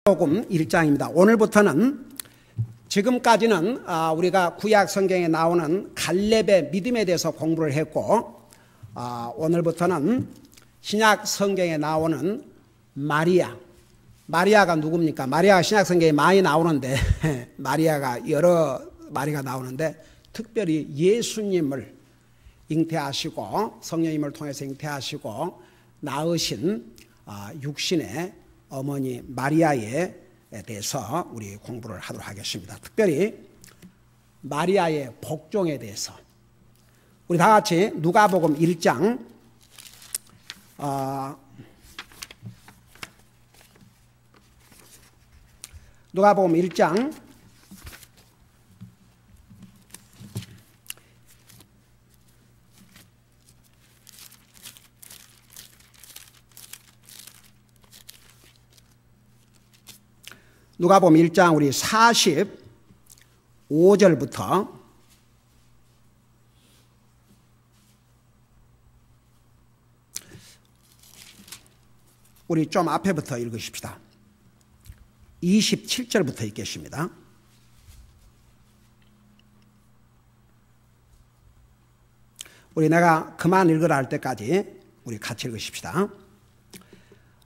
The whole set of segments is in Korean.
복음 1장입니다. 오늘부터는 지금까지는 우리가 구약 성경에 나오는 갈렙의 믿음에 대해서 공부를 했고, 오늘부터는 신약 성경에 나오는 마리아가 누굽니까? 마리아가 신약 성경에 많이 나오는데 마리아가 여러 마리아가 나오는데, 특별히 예수님을 잉태하시고 성령님을 통해서 잉태하시고 낳으신 육신의 어머니 마리아에 대해서 우리 공부를 하도록 하겠습니다. 특별히 마리아의 복종에 대해서 우리 다 같이 누가복음 1장 누가복음 1장 1장 우리 45절부터 우리 좀 앞에부터 읽으십시다. 27절부터 읽겠습니다. 우리 내가 그만 읽으라 할 때까지 우리 같이 읽으십시다.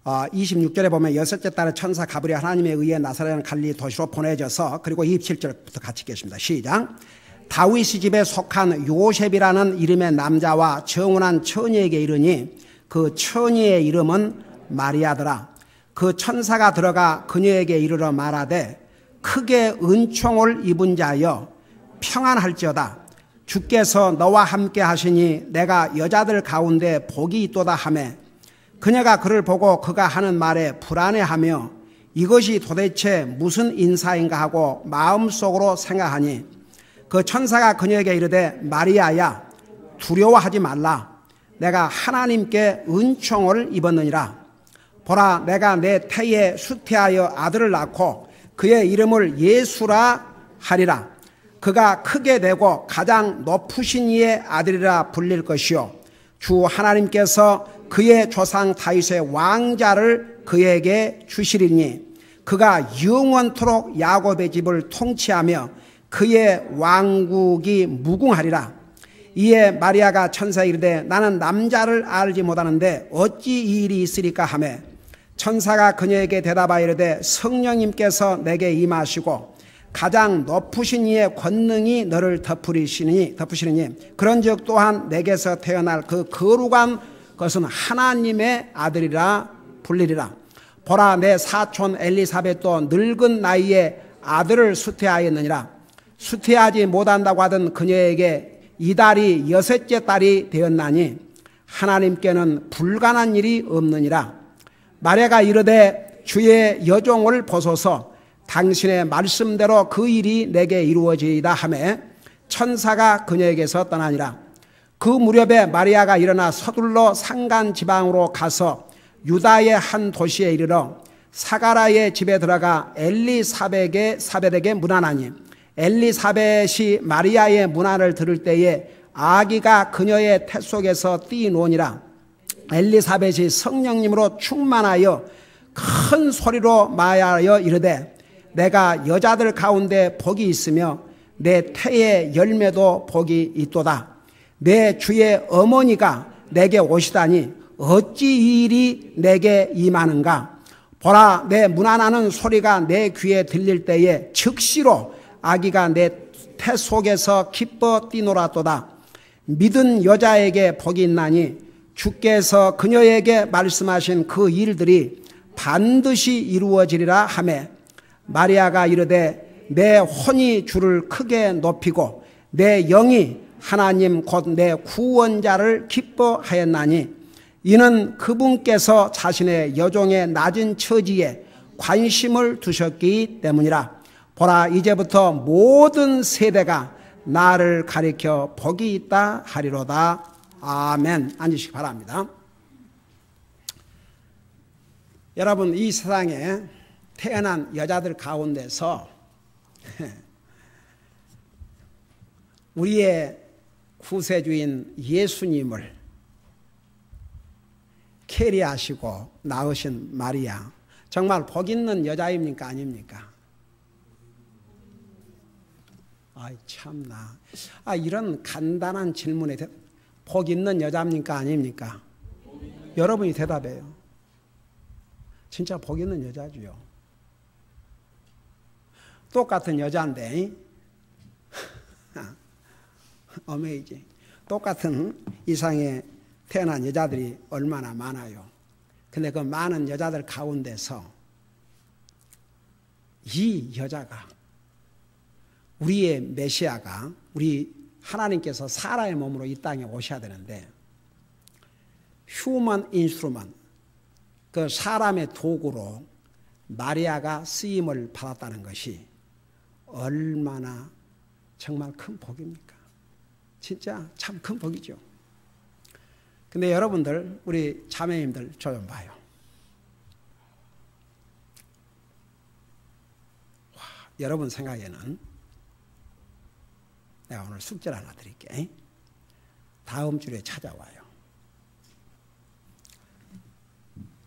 26절에 보면 여섯째 달에 천사 가브리엘 하나님에 의해 나사렛 갈릴리 도시로 보내져서, 그리고 27절부터 같이 읽겠습니다. 시작. 다윗의 집에 속한 요셉이라는 이름의 남자와 정혼한 처녀에게 이르니 그 처녀의 이름은 마리아더라. 그 천사가 들어가 그녀에게 이르러 말하되 크게 은총을 입은 자여 평안할지어다. 주께서 너와 함께 하시니 내가 여자들 가운데 복이 있도다 하매, 그녀가 그를 보고 그가 하는 말에 불안해하며 이것이 도대체 무슨 인사인가 하고 마음속으로 생각하니, 그 천사가 그녀에게 이르되 마리아야 두려워하지 말라. 내가 하나님께 은총을 입었느니라. 보라, 내가 내 태에 수태하여 아들을 낳고 그의 이름을 예수라 하리라. 그가 크게 되고 가장 높으신 이의 아들이라 불릴 것이요 주 하나님께서 그의 조상 다윗의 왕자를 그에게 주시리니 그가 영원토록 야곱의 집을 통치하며 그의 왕국이 무궁하리라. 이에 마리아가 천사에 이르되 나는 남자를 알지 못하는데 어찌 이 일이 있으리까 하며, 천사가 그녀에게 대답하여 이르되 성령님께서 내게 임하시고 가장 높으신 이의 권능이 너를 덮으시리니 그런즉 또한 내게서 태어날 그 거룩한 그것은 하나님의 아들이라 불리리라. 보라, 내 사촌 엘리사벳도 늙은 나이에 아들을 수태하였느니라. 수태하지 못한다고 하던 그녀에게 이달이 여섯째 달이 되었나니 하나님께는 불가능한 일이 없느니라. 마리아가 이르되 주의 여종을 보소서, 당신의 말씀대로 그 일이 내게 이루어지이다 하며 천사가 그녀에게서 떠나니라. 그 무렵에 마리아가 일어나 서둘러 산간 지방으로 가서 유다의 한 도시에 이르러 사가랴의 집에 들어가 엘리사벳에게 문안하니, 엘리사벳이 마리아의 문안을 들을 때에 아기가 그녀의 태 속에서 뛰노니라. 엘리사벳이 성령님으로 충만하여 큰 소리로 말하여 이르되 내가 여자들 가운데 복이 있으며 내 태의 열매도 복이 있도다. 내 주의 어머니가 내게 오시다니 어찌 이 일이 내게 임하는가. 보라, 내 문안하는 소리가 내 귀에 들릴 때에 즉시로 아기가 내 태 속에서 기뻐 뛰놀았도다. 믿은 여자에게 복이 있나니 주께서 그녀에게 말씀하신 그 일들이 반드시 이루어지리라 하며, 마리아가 이르되 내 혼이 주를 크게 높이고 내 영이 하나님 곧 내 구원자를 기뻐하였나니, 이는 그분께서 자신의 여종의 낮은 처지에 관심을 두셨기 때문이라. 보라, 이제부터 모든 세대가 나를 가리켜 복이 있다 하리로다. 아멘. 앉으시기 바랍니다. 여러분, 이 세상에 태어난 여자들 가운데서 우리의 구세주인 예수님을 캐리하시고 낳으신 마리아, 정말 복 있는 여자입니까? 아닙니까? 아이 참나. 이런 간단한 질문에 복 있는 여자입니까? 아닙니까? 여러분이 대답해요. 진짜 복 있는 여자지요. 똑같은 여자인데 어메이징. 똑같은 이상에 태어난 여자들이 얼마나 많아요. 근데 그 많은 여자들 가운데서 이 여자가, 우리의 메시아가, 우리 하나님께서 사람의 몸으로 이 땅에 오셔야 되는데 휴먼 인스트루먼트, 그 사람의 도구로 마리아가 쓰임을 받았다는 것이 얼마나 정말 큰 복입니까? 진짜 참 큰 복이죠. 근데 여러분들, 우리 자매님들 저 좀 봐요. 여러분 생각에는 내가 오늘 숙제를 하나 드릴게. 다음 주에 찾아와요.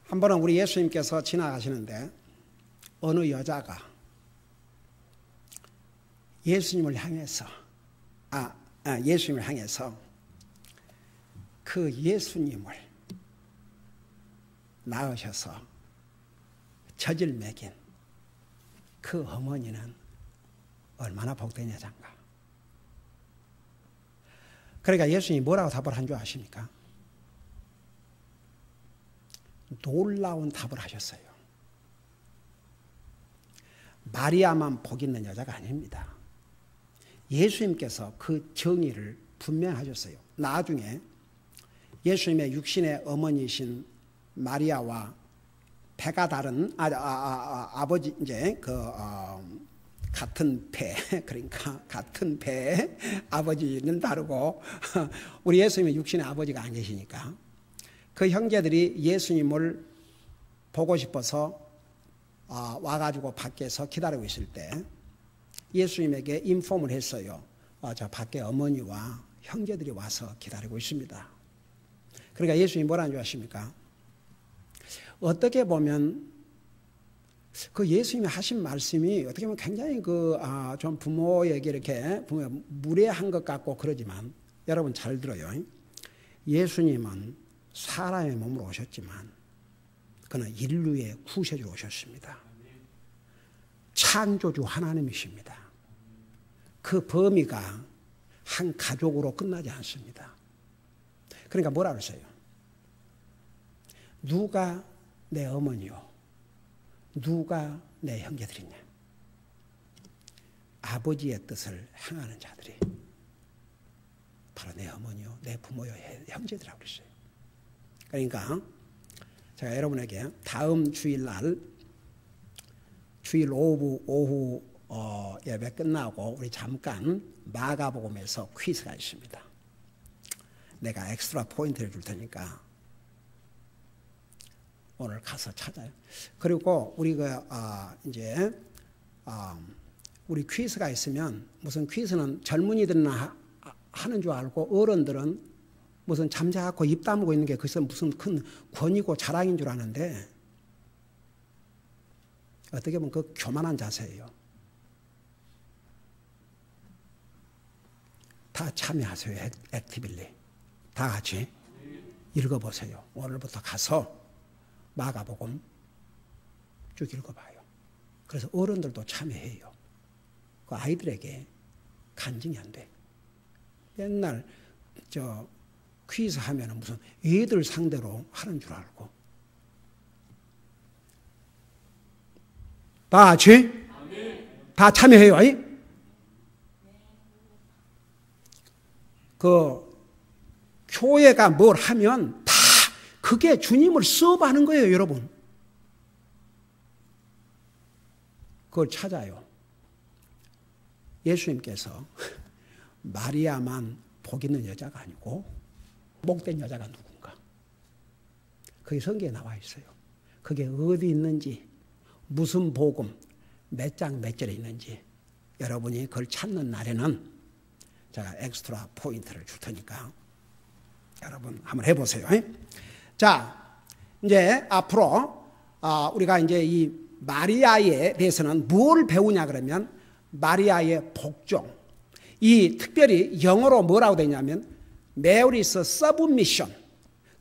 한 번은 우리 예수님께서 지나가시는데 어느 여자가 예수님을 향해서 그 예수님을 낳으셔서 젖을 먹인 그 어머니는 얼마나 복된 여잔가. 그러니까 예수님이 뭐라고 답을 한 줄 아십니까? 놀라운 답을 하셨어요. 마리아만 복 있는 여자가 아닙니다. 예수님께서 그 정의를 분명하셨어요. 나중에 예수님의 육신의 어머니이신 마리아와 배가 다른 아버지 이제 같은 배, 그러니까 같은 배 아버지는 다르고 우리 예수님의 육신의 아버지가 안 계시니까 그 형제들이 예수님을 보고 싶어서 와가지고 밖에서 기다리고 있을 때 예수님에게 인폼을 했어요. 저 밖에 어머니와 형제들이 와서 기다리고 있습니다. 그러니까 예수님이 뭐라는 줄 아십니까? 어떻게 보면 그 예수님이 하신 말씀이 어떻게 보면 굉장히 좀 부모에게 이렇게 무례한 것 같고 그러지만 여러분 잘 들어요. 예수님은 사람의 몸으로 오셨지만 그는 인류의 구세주로 오셨습니다. 창조주 하나님이십니다. 그 범위가 한 가족으로 끝나지 않습니다. 그러니까 뭐라 그랬어요? 누가 내 어머니요? 누가 내 형제들이냐? 아버지의 뜻을 행하는 자들이 바로 내 어머니요, 내 부모요, 형제들이라고 그랬어요. 그러니까 제가 여러분에게 다음 주일날 주일 오후 예배 끝나고 우리 잠깐 마가복음에서 퀴즈가 있습니다. 내가 엑스트라 포인트를 줄 테니까 오늘 가서 찾아요. 그리고 우리가 이제 우리 퀴즈가 있으면 무슨 퀴즈는 젊은이들이나 하는 줄 알고 어른들은 무슨 잠자고 입 다물고 있는 게 그것은 무슨 큰 권위고 자랑인 줄 아는데 어떻게 보면 그 교만한 자세예요. 다 참여하세요. 액티빌리. 다 같이 읽어보세요. 오늘부터 가서 마가복음 쭉 읽어봐요. 그래서 어른들도 참여해요. 그 아이들에게 간증이 안 돼. 맨날 퀴즈 하면은 무슨 애들 상대로 하는 줄 알고. 다 같이? 다 참여해요. 교회가 뭘 하면 다 그게 주님을 서브하는 거예요, 여러분. 그걸 찾아요. 예수님께서 마리아만 복 있는 여자가 아니고 복된 여자가 누군가. 그게 성경에 나와 있어요. 그게 어디 있는지, 무슨 복음, 몇 장 몇 절에 있는지 여러분이 그걸 찾는 날에는 제가 엑스트라 포인트를 줄 테니까 여러분 한번 해보세요. 자, 이제 앞으로 우리가 이제 이 마리아에 대해서는 뭘 배우냐 그러면 마리아의 복종. 이 특별히 영어로 뭐라고 되냐면 Mary's submission.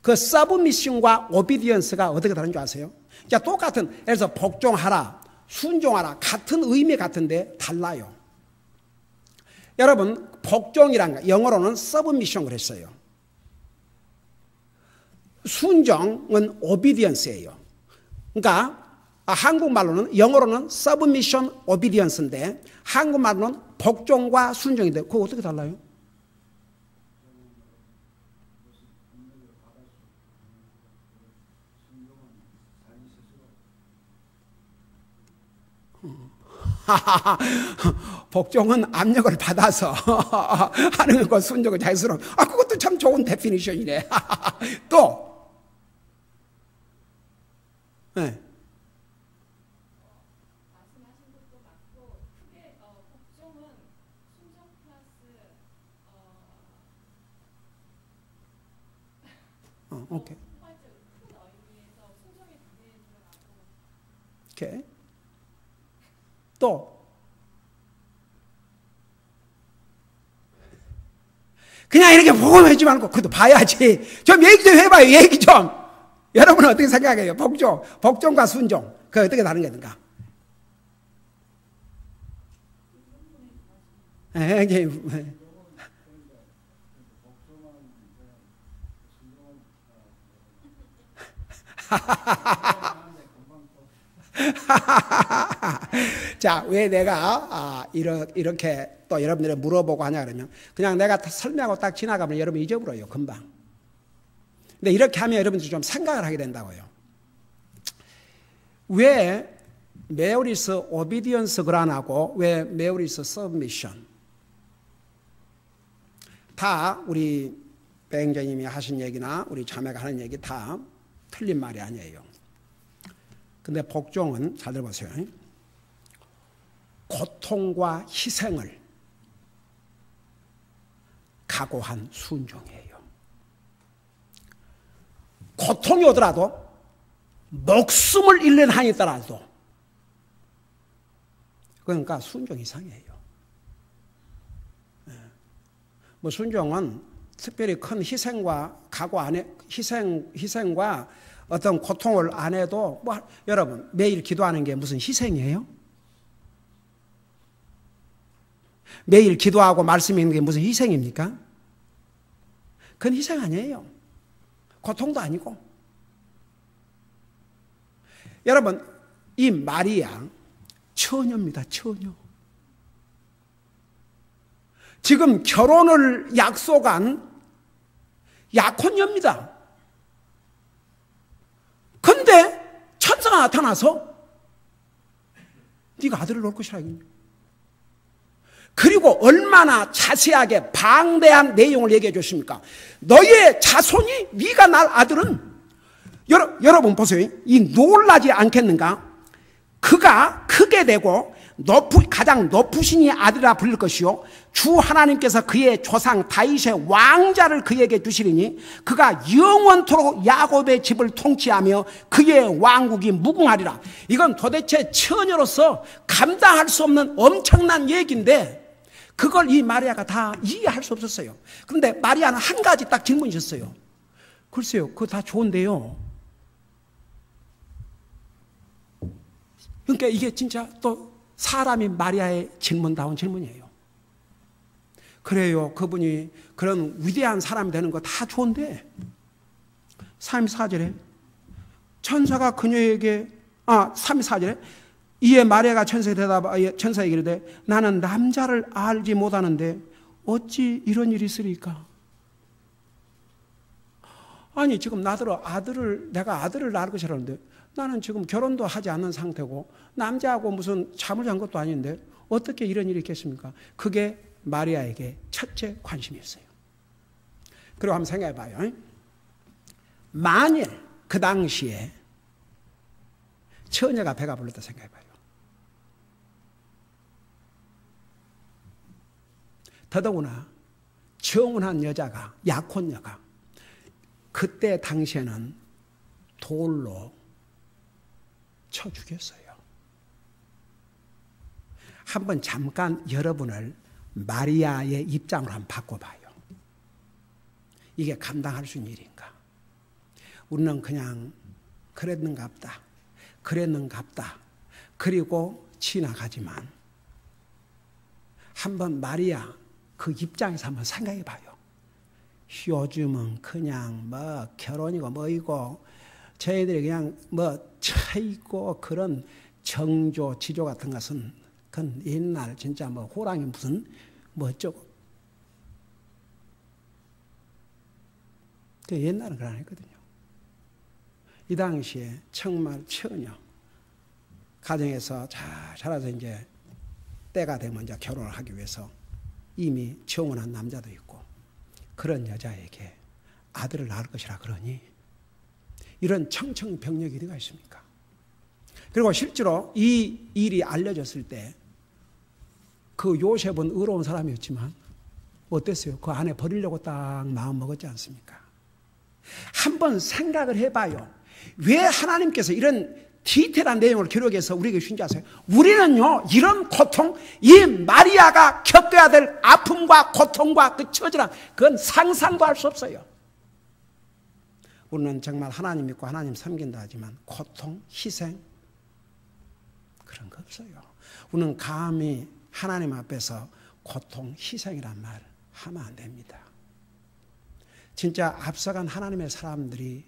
그 submission과 obedience가 어떻게 다른 줄 아세요? 자, 똑같은, 예를 들어서 복종하라, 순종하라, 같은 의미 같은데 달라요. 여러분, 복종이란 거, 영어로는 submission 그랬어요. 순종은 obedience예요. 그러니까 한국말로는, 영어로는 submission, obedience인데 한국말로는 복종과 순종인데 그거 어떻게 달라요? 복종은 압력을 받아서 하는 것과 순종은 자유스러운. 그것도 참 좋은 데피니션이네. 또, 네. 말씀하신 것도 맞고 크게 복종은 순종 플러스 오케이. 포괄적으로 큰 의미에서 순종의 단계에 들어가고 오케이. 또, 그냥 이렇게 보고만 하지 말고 그것도 봐야지. 좀 얘기 좀 해봐요. 얘기 좀. 여러분은 어떻게 생각해요? 복종과 순종. 그 어떻게 다른 게든가? 자, 왜 내가 이렇게 또 여러분들이 물어보고 하냐 그러면 그냥 내가 설명하고 딱 지나가면 여러분 잊어버려요, 금방. 근데 이렇게 하면 여러분들이 좀 생각을 하게 된다고요. 왜 Mary's obedience 그란하고 왜 Mary's submission? 다 우리 배행자님이 하신 얘기나 우리 자매가 하는 얘기 다 틀린 말이 아니에요. 근데 복종은 잘 들어보세요. 고통과 희생을 각오한 순종이에요. 고통이 오더라도 목숨을 잃는 한이 있더라도 그러니까 순종 이상이에요. 뭐 순종은 특별히 큰 희생과 각오 안 해, 희생과 어떤 고통을 안 해도 뭐 여러분 매일 기도하는 게 무슨 희생이에요? 매일 기도하고 말씀 읽는 게 무슨 희생입니까? 그건 희생 아니에요. 고통도 아니고. 여러분 이 마리아 처녀입니다. 처녀. 지금 결혼을 약속한 약혼녀입니다. 근데 천사가 나타나서 네가 아들을 낳을 것이라. 그리고 얼마나 자세하게 방대한 내용을 얘기해 주십니까? 너의 자손이 네가 낳을 아들은 여러분 보세요. 이 놀라지 않겠는가? 그가 크게 되고 가장 높으신 이 아들이라 불릴 것이요 주 하나님께서 그의 조상 다윗의 왕자를 그에게 주시리니 그가 영원토록 야곱의 집을 통치하며 그의 왕국이 무궁하리라. 이건 도대체 처녀로서 감당할 수 없는 엄청난 얘기인데 그걸 이 마리아가 다 이해할 수 없었어요. 그런데 마리아는 한 가지 딱 질문이 있었어요. 글쎄요, 그거 다 좋은데요. 그러니까 이게 진짜 또 사람이 마리아의 질문다운 질문이에요. 그래요, 그분이 그런 위대한 사람이 되는 거 다 좋은데 34절에 천사가 그녀에게 34절에 이에 마리아가 천사에게 이르되 나는 남자를 알지 못하는데 어찌 이런 일이 있으리까? 아니 지금 내가 아들을 낳을 것이라는데 나는 지금 결혼도 하지 않는 상태고 남자하고 무슨 잠을 잔 것도 아닌데 어떻게 이런 일이 있겠습니까? 그게 마리아에게 첫째 관심이었어요. 그리고 한번 생각해 봐요. 만일 그 당시에 처녀가 배가 불렀다 생각해 봐요. 더더구나 정운한 여자가, 약혼녀가 그때 당시에는 돌로 쳐 죽였어요. 한번 잠깐 여러분을 마리아의 입장으로 한번 바꿔봐요. 이게 감당할 수 있는 일인가? 우리는 그냥 그랬는갑다. 그랬는갑다. 그리고 지나가지만 한번 마리아 그 입장에서 한번 생각해 봐요. 요즘은 그냥 뭐 결혼이고 뭐이고 저희들이 그냥 뭐 차이고 그런 정조, 지조 같은 것은 그건 옛날 진짜 뭐 호랑이 무슨 뭐 어쩌고 그 옛날은 그런 안 했거든요. 이 당시에 정말 처녀 가정에서 잘 자라서 이제 때가 되면 이제 결혼을 하기 위해서 이미 정혼한 남자도 있고 그런 여자에게 아들을 낳을 것이라 그러니 이런 청청병력이 어디가 있습니까? 그리고 실제로 이 일이 알려졌을 때 그 요셉은 의로운 사람이었지만 어땠어요? 그 아내 버리려고 딱 마음 먹었지 않습니까? 한번 생각을 해봐요. 왜 하나님께서 이런 디테일한 내용을 기록해서 우리에게 주신지 아세요? 우리는요 이런 고통, 이 마리아가 겪어야 될 아픔과 고통과 그 처절함, 그건 상상도 할 수 없어요. 우리는 정말 하나님 믿고 하나님 섬긴다 하지만 고통, 희생 그런 거 없어요. 우리는 감히 하나님 앞에서 고통, 희생이란 말 하면 안 됩니다. 진짜 앞서간 하나님의 사람들이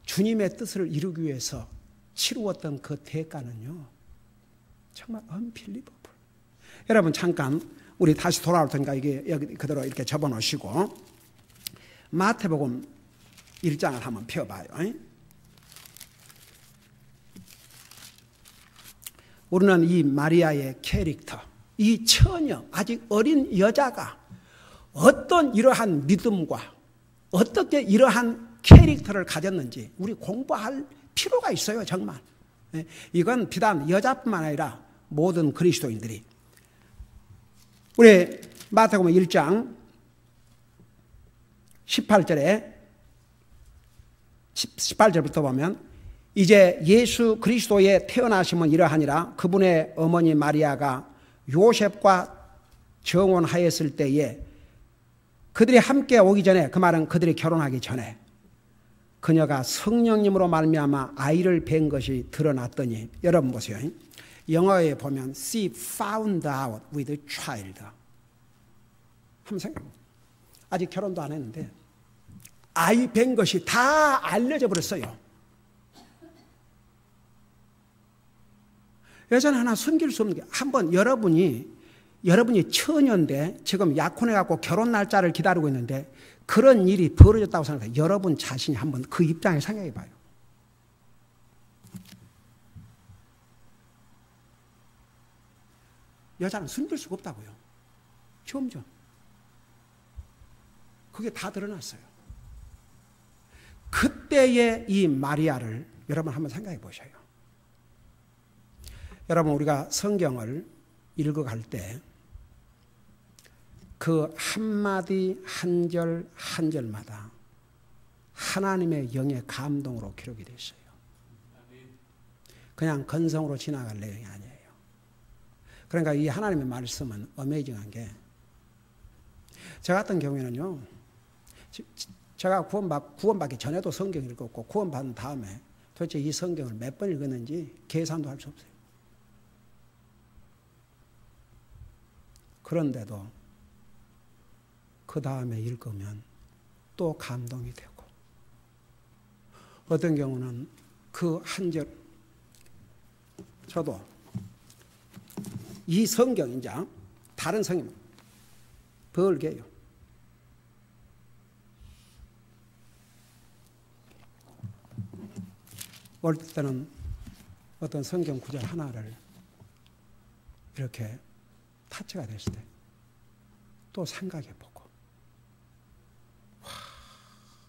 주님의 뜻을 이루기 위해서 치루었던 그 대가는요 정말 unbelievable. 여러분 잠깐 우리 다시 돌아올 테니까 이게 여기 그대로 이렇게 접어놓으시고 마태복음 1장을 한번 펴봐요. 우리는 이 마리아의 캐릭터, 이 처녀 아직 어린 여자가 어떤 이러한 믿음과 어떻게 이러한 캐릭터를 가졌는지 우리 공부할 필요가 있어요. 정말 이건 비단 여자뿐만 아니라 모든 그리스도인들이. 우리 마태복음 1장 18절부터 보면 이제 예수 그리스도의 태어나심은 이러하니라. 그분의 어머니 마리아가 요셉과 정혼하였을 때에 그들이 함께 오기 전에, 그 말은 그들이 결혼하기 전에 그녀가 성령님으로 말미암아 아이를 뵌 것이 드러났더니, 여러분 보세요. 영어에 보면 she found out with a child. 한번 생각해. 아직 결혼도 안 했는데 아이 뵌 것이 다 알려져 버렸어요. 여자는 하나 숨길 수 없는 게, 한번 여러분이 처녀인데 지금 약혼해갖고 결혼 날짜를 기다리고 있는데 그런 일이 벌어졌다고 생각해요. 여러분 자신이 한번 그 입장에 생각해 봐요. 여자는 숨길 수가 없다고요. 점점. 그게 다 드러났어요. 그때의 이 마리아를 여러분 한번 생각해 보셔요. 여러분 우리가 성경을 읽어갈 때 그 한마디 한절 한절마다 하나님의 영의 감동으로 기록이 되어 있어요. 그냥 건성으로 지나갈 내용이 아니에요. 그러니까 이 하나님의 말씀은 어메이징한 게, 저 같은 경우에는요, 제가 구원받기 전에도 성경 읽었고 구원받은 다음에 도대체 이 성경을 몇 번 읽었는지 계산도 할 수 없어요. 그런데도 그 다음에 읽으면 또 감동이 되고, 어떤 경우는 그 한 절, 저도 이 성경인지 다른 성경 벌게요. 올 때는 어떤 성경 구절 하나를 이렇게 타치가 됐을 때 또 생각해보고,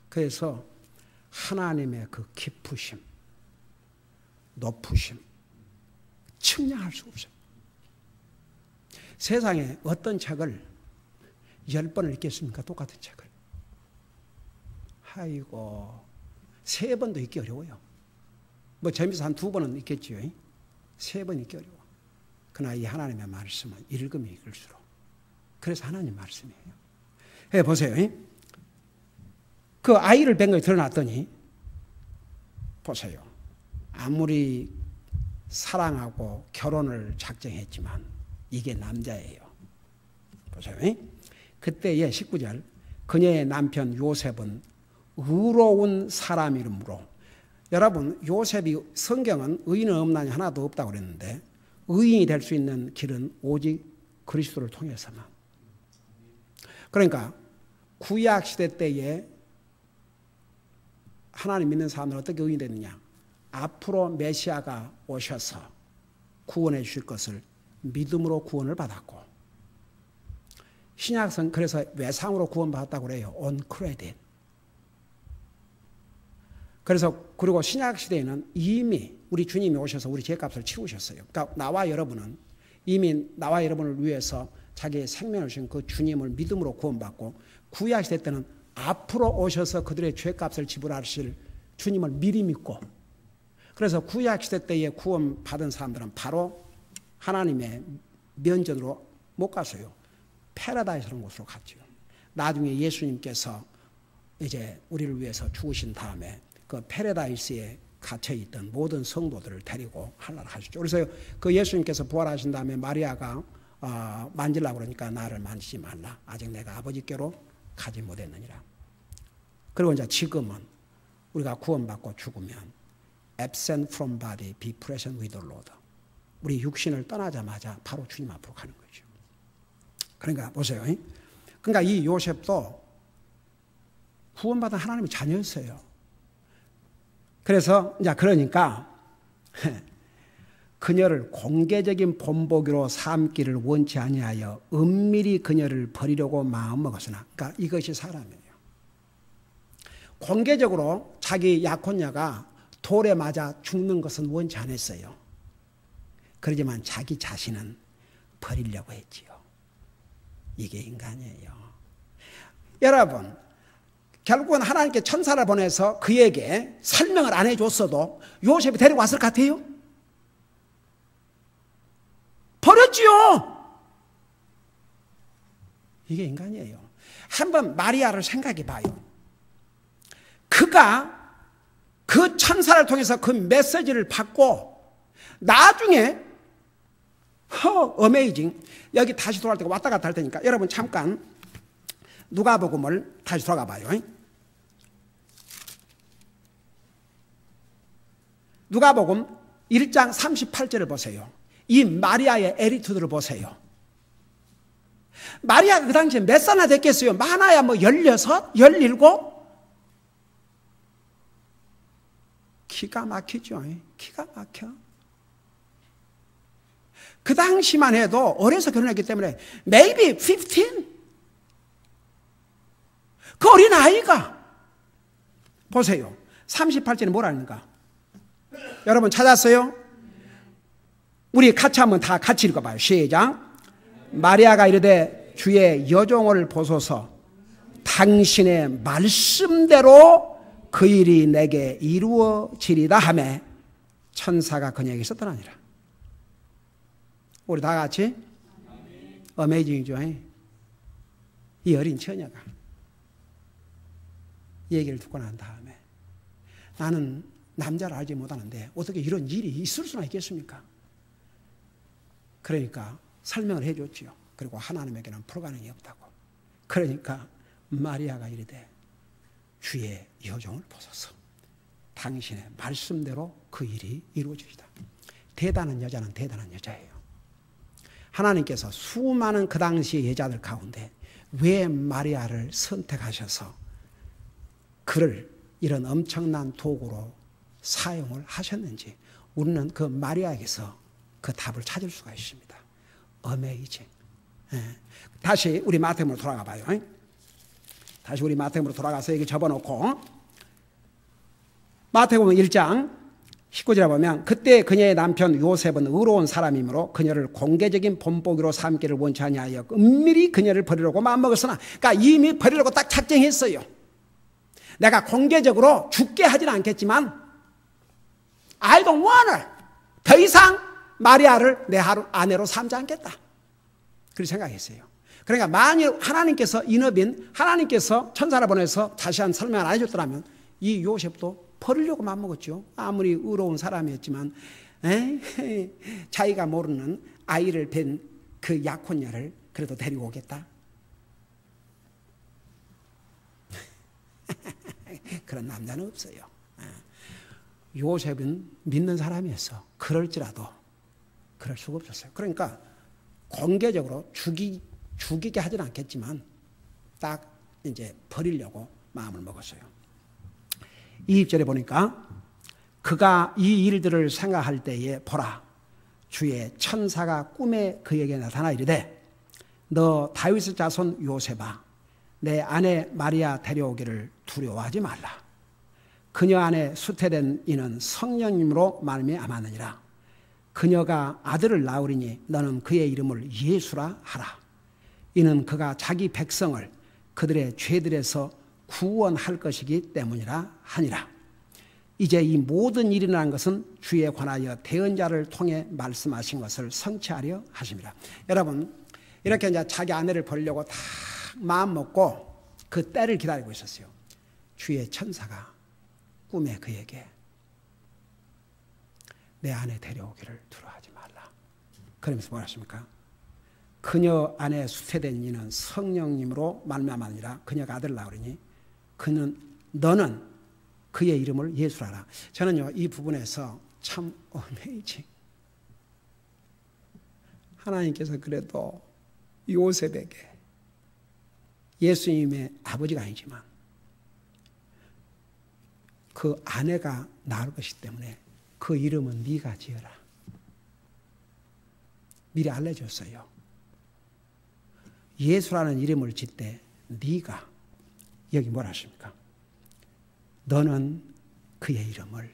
그래서 하나님의 그 깊으심, 높으심 측량할 수 없어요. 세상에 어떤 책을 10번을 읽겠습니까? 똑같은 책을. 아이고, 3번도 읽기 어려워요. 뭐 재미서 한 2번은 있겠지요. 3번 있기 어려워. 그러나 이 하나님의 말씀은 읽으면 읽을수록. 그래서 하나님 말씀이에요. 보세요. 그 아이를 뵌 거에 드러났더니 보세요. 아무리 사랑하고 결혼을 작정했지만 이게 남자예요. 보세요. 그때의 19절 그녀의 남편 요셉은 의로운 사람이므로 여러분 요셉이 성경은 의인은 없나니 하나도 없다고 그랬는데 의인이 될 수 있는 길은 오직 그리스도를 통해서만. 그러니까 구약시대 때에 하나님 믿는 사람들은 어떻게 의인이 됐느냐. 앞으로 메시아가 오셔서 구원해 주실 것을 믿음으로 구원을 받았고 신약성 그래서 외상으로 구원받았다고 그래요. On credit. 그래서 그리고 신약 시대에는 이미 우리 주님이 오셔서 우리 죄값을 치우셨어요. 그러니까 나와 여러분은 이미 나와 여러분을 위해서 자기의 생명을 주신 그 주님을 믿음으로 구원받고 구약 시대 때는 앞으로 오셔서 그들의 죄값을 지불하실 주님을 미리 믿고 그래서 구약 시대 때에 구원받은 사람들은 바로 하나님의 면전으로 못 갔어요. 패러다이스라는 곳으로 갔죠. 나중에 예수님께서 이제 우리를 위해서 죽으신 다음에 그 패러다이스에 갇혀있던 모든 성도들을 데리고 하늘나라 가셨죠. 그래서 그 예수님께서 부활하신 다음에 마리아가 만지려고 그러니까 나를 만지지 말라. 아직 내가 아버지께로 가지 못했느니라. 그리고 이제 지금은 우리가 구원받고 죽으면 absent from body, be present with the Lord. 우리 육신을 떠나자마자 바로 주님 앞으로 가는 거죠. 그러니까 보세요. 그러니까 이 요셉도 구원받은 하나님의 자녀였어요. 그래서 이제 그러니까 그녀를 공개적인 본보기로 삼기를 원치 아니하여 은밀히 그녀를 버리려고 마음먹었으나, 그러니까 이것이 사람이에요. 공개적으로 자기 약혼녀가 돌에 맞아 죽는 것은 원치 않았어요. 그러지만 자기 자신은 버리려고 했지요. 이게 인간이에요. 여러분, 결국은 하나님께 천사를 보내서 그에게 설명을 안 해줬어도 요셉이 데리고 왔을 것 같아요? 버렸지요. 이게 인간이에요. 한번 마리아를 생각해 봐요. 그가 그 천사를 통해서 그 메시지를 받고 나중에 어메이징. 여기 다시 돌아갈 때가 왔다 갔다 할 테니까 여러분 잠깐 누가복음을 다시 돌아가 봐요. 누가복음 1장 38절을 보세요. 이 마리아의 애리투드를 보세요. 마리아가 그 당시에 몇 살이나 됐겠어요? 많아야 뭐 16, 17? 기가 막히죠. 기가 막혀. 그 당시만 해도 어려서 결혼했기 때문에 maybe 15? 그 어린 아이가 보세요. 38절에 뭐라는가? 여러분 찾았어요? 우리 같이 한번 다 같이 읽어봐요. 시작. 마리아가 이르되 주의 여종을 보소서 당신의 말씀대로 그 일이 내게 이루어지리다 하매 천사가 그녀에게서 떠나니라. 우리 다 같이 어메이징이죠. 이 어린 처녀가 이 얘기를 듣고 난 다음에 나는 남자를 알지 못하는데 어떻게 이런 일이 있을 수나 있겠습니까? 그러니까 설명을 해줬지요. 그리고 하나님에게는 불가능이 없다고. 그러니까 마리아가 이르되 주의 여종을 보소서 당신의 말씀대로 그 일이 이루어지리다. 대단한 여자는 대단한 여자예요. 하나님께서 수많은 그 당시의 여자들 가운데 왜 마리아를 선택하셔서 그를 이런 엄청난 도구로 사용을 하셨는지 우리는 그 마리아에게서 그 답을 찾을 수가 있습니다. 어메이징. 다시 우리 마태복음으로 돌아가 봐요. 다시 우리 마태복음으로 돌아가서 여기 접어놓고 마태복음 1장 19절에 보면 그때 그녀의 남편 요셉은 의로운 사람이므로 그녀를 공개적인 본보기로 삼기를 원치 아니하여 은밀히 그녀를 버리려고 마음먹었으나, 그러니까 이미 버리려고 딱 작정했어요. 내가 공개적으로 죽게 하지는 않겠지만 I don't want her. 더 이상 마리아를 내 아내로 삼지 않겠다. 그렇게 생각했어요. 그러니까 만일 하나님께서 인업인 하나님께서 천사를 보내서 자세한 설명을 안 해줬더라면 이 요셉도 버리려고 맘먹었죠. 아무리 의로운 사람이었지만 자기가 모르는 아이를 뵌 그 약혼녀를 그래도 데리고 오겠다. 그런 남자는 없어요. 요셉은 믿는 사람이었어. 그럴지라도 그럴 수가 없었어요. 그러니까 공개적으로 죽이게 하진 않겠지만 딱 이제 버리려고 마음을 먹었어요. 2절에 보니까 그가 이 일들을 생각할 때에 보라 주의 천사가 꿈에 그에게 나타나 이르되 너 다윗의 자손 요셉아 내 아내 마리아 데려오기를 두려워하지 말라. 그녀 안에 수태된 이는 성령님으로 말미암았느니라. 그녀가 아들을 낳으리니 너는 그의 이름을 예수라 하라. 이는 그가 자기 백성을 그들의 죄들에서 구원할 것이기 때문이라 하니라. 이제 이 모든 일이 일어난 것은 주에 관하여 대언자를 통해 말씀하신 것을 성취하려 하십니다. 여러분 이렇게 이제 자기 아내를 버리려고 다 마음 먹고 그 때를 기다리고 있었어요. 주의 천사가 꿈에 그에게 내 아내 데려오기를 두려워하지 말라. 그러면서 뭐라 하십니까? 그녀 안에 수태된 이는 성령님으로 말미암았느니라. 그녀가 아들을 낳으리니 너는 그의 이름을 예수라라. 저는요 이 부분에서 참 어메이징. 하나님께서 그래도 요셉에게 예수님의 아버지가 아니지만 그 아내가 낳을 것이기 때문에 그 이름은 네가 지어라. 미리 알려줬어요. 예수라는 이름을 짓때 네가 여기 뭐라 하십니까? 너는 그의 이름을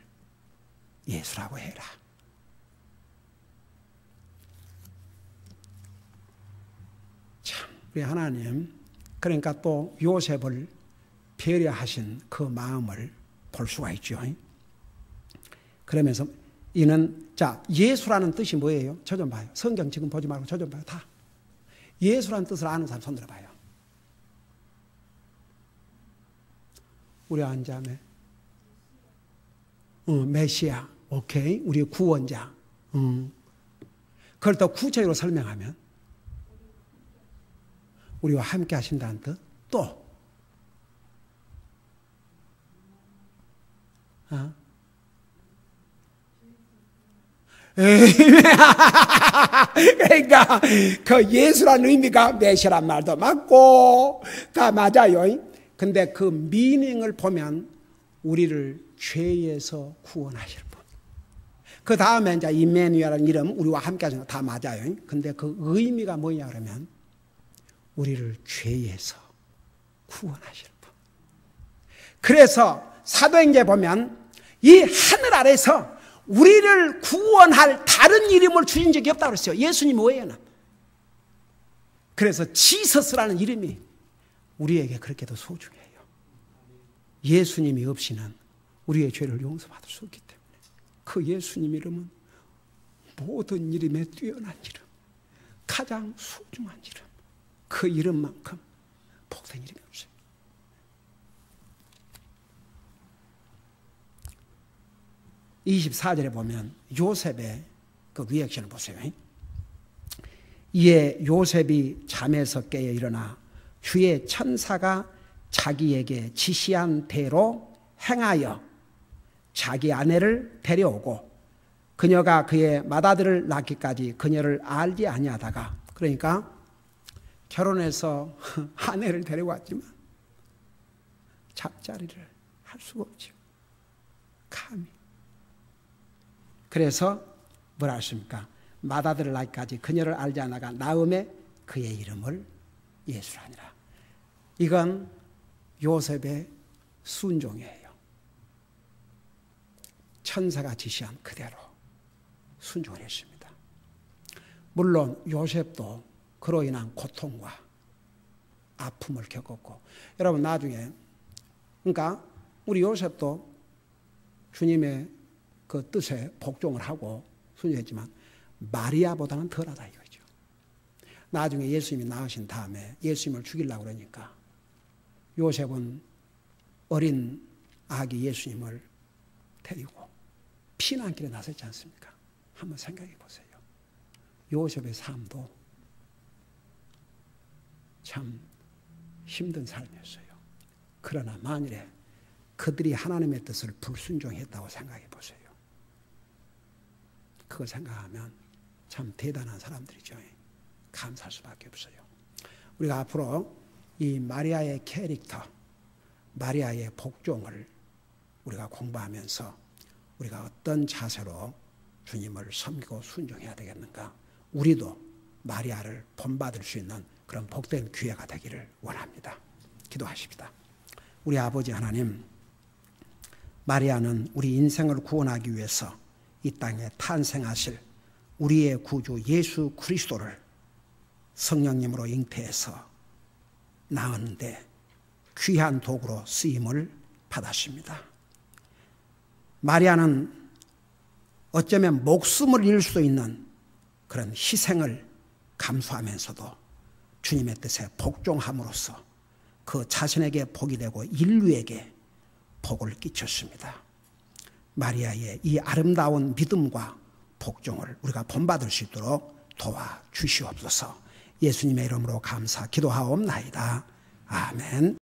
예수라고 해라. 참 우리 하나님 그러니까 또 요셉을 배려하신 그 마음을 볼 수가 있죠. 그러면서 이는 자 예수라는 뜻이 뭐예요? 저 좀 봐요. 성경 지금 보지 말고 저 좀 봐요. 다 예수라는 뜻을 아는 사람 손 들어봐요. 우리 안자매 메시아 오케이 우리의 구원자 그걸 더 구체적으로 설명하면 우리와 함께 하신다는 뜻 또 그러니까 그 예수라는 의미가 메시아란 말도 맞고 다 맞아요. 근데 그 미닝을 보면 우리를 죄에서 구원하실 분. 그 다음에 이제 임마누엘이라는 이름 우리와 함께 하시는 거 다 맞아요. 근데 그 의미가 뭐냐 그러면 우리를 죄에서 구원하실 분. 그래서 사도행전에 보면 이 하늘 아래서 우리를 구원할 다른 이름을 주신 적이 없다고 그랬어요. 예수님 외에는. 그래서 지서스라는 이름이 우리에게 그렇게도 소중해요. 예수님이 없이는 우리의 죄를 용서받을 수 없기 때문에 그 예수님 이름은 모든 이름에 뛰어난 이름, 가장 소중한 이름, 그 이름만큼 복된 이름이 없어요. (24절에) 보면 요셉의 그 리액션을 보세요. 이에 요셉이 잠에서 깨어 일어나 주의 천사가 자기에게 지시한 대로 행하여 자기 아내를 데려오고 그녀가 그의 맏아들을 낳기까지 그녀를 알지 아니하다가 그러니까 결혼해서 아내를 데려왔지만 잠자리를 할 수가 없죠. 감히. 그래서 뭐라 하십니까? 맏아들을 낳기까지 그녀를 알지 않아가 나음에 그의 이름을 예수라니라. 이건 요셉의 순종이에요. 천사가 지시한 그대로 순종을 했습니다. 물론 요셉도 그로 인한 고통과 아픔을 겪었고 여러분 나중에 그러니까 우리 요셉도 주님의 그 뜻에 복종을 하고 순종했지만 마리아보다는 덜하다 이거죠. 나중에 예수님이 나으신 다음에 예수님을 죽이려고 그러니까 요셉은 어린 아기 예수님을 데리고 피난길에 나섰지 않습니까? 한번 생각해 보세요. 요셉의 삶도 참 힘든 삶이었어요. 그러나 만일에 그들이 하나님의 뜻을 불순종했다고 생각해 보세요. 그걸 생각하면 참 대단한 사람들이죠. 감사할 수밖에 없어요. 우리가 앞으로 이 마리아의 캐릭터, 마리아의 복종을 우리가 공부하면서 우리가 어떤 자세로 주님을 섬기고 순종해야 되겠는가? 우리도 마리아를 본받을 수 있는 그런 복된 기회가 되기를 원합니다. 기도하십시다. 우리 아버지 하나님, 마리아는 우리 인생을 구원하기 위해서 이 땅에 탄생하실 우리의 구주 예수 그리스도를 성령님으로 잉태해서 낳았는데 귀한 도구로 쓰임을 받았습니다. 마리아는 어쩌면 목숨을 잃을 수도 있는 그런 희생을 감수하면서도 주님의 뜻에 복종함으로써 그 자신에게 복이 되고 인류에게 복을 끼쳤습니다. 마리아의 이 아름다운 믿음과 복종을 우리가 본받을 수 있도록 도와주시옵소서. 예수님의 이름으로 감사 기도하옵나이다. 아멘.